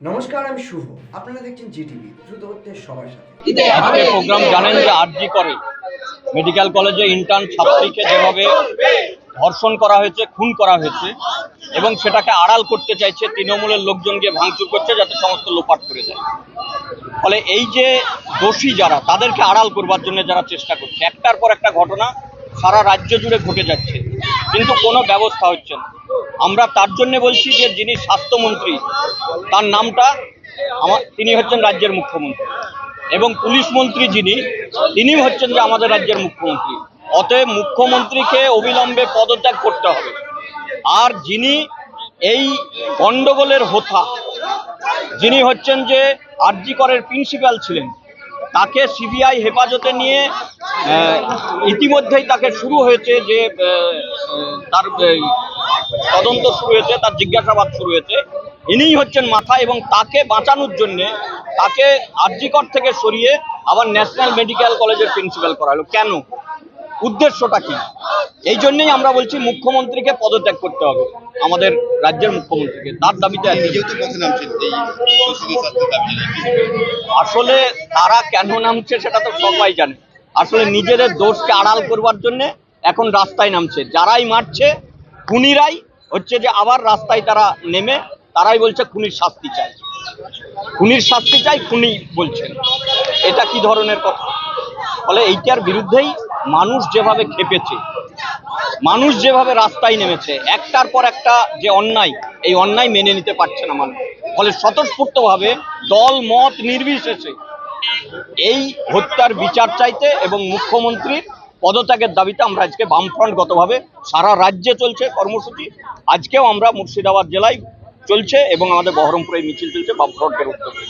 নমস্কার, আমি শুভ। আপনারা দেখছেন জিটিভি, দ্রুত হচ্ছে সবার সাথে। আজকে প্রোগ্রাম জানেন যে আরজি করে মেডিকেল কলেজে ইন্টার্ন ছাত্রীকে যেভাবে ধর্ষণ করা হয়েছে, খুন করা হয়েছে এবং সেটাকে আড়াল করতে চাইছে, তৃণমূলের লোকজন গিয়ে ভাঙচুর করছে যাতে সমস্ত লোপাট করে দেয়। ফলে এই যে দোষী যারা, তাদেরকে আড়াল করবার জন্য যারা চেষ্টা করছে, একটার পর একটা ঘটনা সারা রাজ্য জুড়ে ঘটে যাচ্ছে, কিন্তু কোনো ব্যবস্থা হচ্ছে না। আমরা তার জন্য বলছি যে যিনি স্বাস্থ্যমন্ত্রী, তার নামটা তিনি হচ্ছেন রাজ্যের মুখ্যমন্ত্রী, এবং পুলিশ মন্ত্রী তিনি হচ্ছেন যে আমাদের রাজ্যের মুখ্যমন্ত্রী। অতএব মুখ্যমন্ত্রীকে অবিলম্বে পদত্যাগ করতে হবে। আর যিনি এই গন্ডগোলের হোতা, যিনি হচ্ছেন যে আরজি করের প্রিন্সিপাল ছিলেন, তাকে সিবিআই হেফাজতে নিয়ে ইতিমধ্যেই তাকে শুরু হয়েছে যে তার তদন্ত শুরু হয়েছে, তার জিজ্ঞাসাবাদ শুরু হয়েছে। ইনিই হচ্ছেন মাথা, এবং তাকে বাঁচানোর জন্যে তাকে আরজি কর থেকে সরিয়ে আবার ন্যাশনাল মেডিকেল কলেজের প্রিন্সিপাল করা হলো। কেন? উদ্দেশ্যটা কি? এই জন্যই আমরা বলছি মুখ্যমন্ত্রীকে পদত্যাগ করতে হবে, আমাদের রাজ্যের মুখ্যমন্ত্রীকে। তার দাবিতে আসলে তারা কেন নামছে সেটা তো সবাই জানে। আসলে নিজেদের দোষকে আড়াল করবার জন্য এখন রাস্তায় নামছে। যারাই মারছে খুনিরাই হচ্ছে যে আবার রাস্তায় তারা নেমে তারাই বলছে খুনির শাস্তি চাই, খুনির শাস্তি চাই, খুনি বলছেন। এটা কি ধরনের কথা? ফলে এইটার বিরুদ্ধেই মানুষ যেভাবে খেপেছে, মানুষ যেভাবে রাস্তায় নেমেছে, একটার পর একটা যে অন্যায়, এই অন্যায় মেনে নিতে পারছে না মানুষ। ফলে স্বতঃস্ফূর্তভাবে দল মত নির্বিশেষে এই হত্যার বিচার চাইতে এবং মুখ্যমন্ত্রীর পদত্যাগের দাবিতে আমরা আজকে বামফ্রন্টগতভাবে সারা রাজ্যে চলছে কর্মসূচি। আজকেও আমরা মুর্শিদাবাদ জেলায় চলছে এবং আমাদের বহরমপুরে মিছিল চলছে বামফ্রন্টের উদ্যোগে।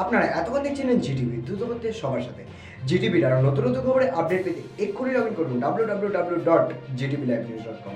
আপনারা এতক্ষণ দেখছিলেন জিটিভি, দ্রুত হচ্ছে সবার সাথে। জিটিভির আরও নতুন নতুন খবরে আপডেট পেতে এক্ষুনি লগ ইন করুন www.gtblivenews.com।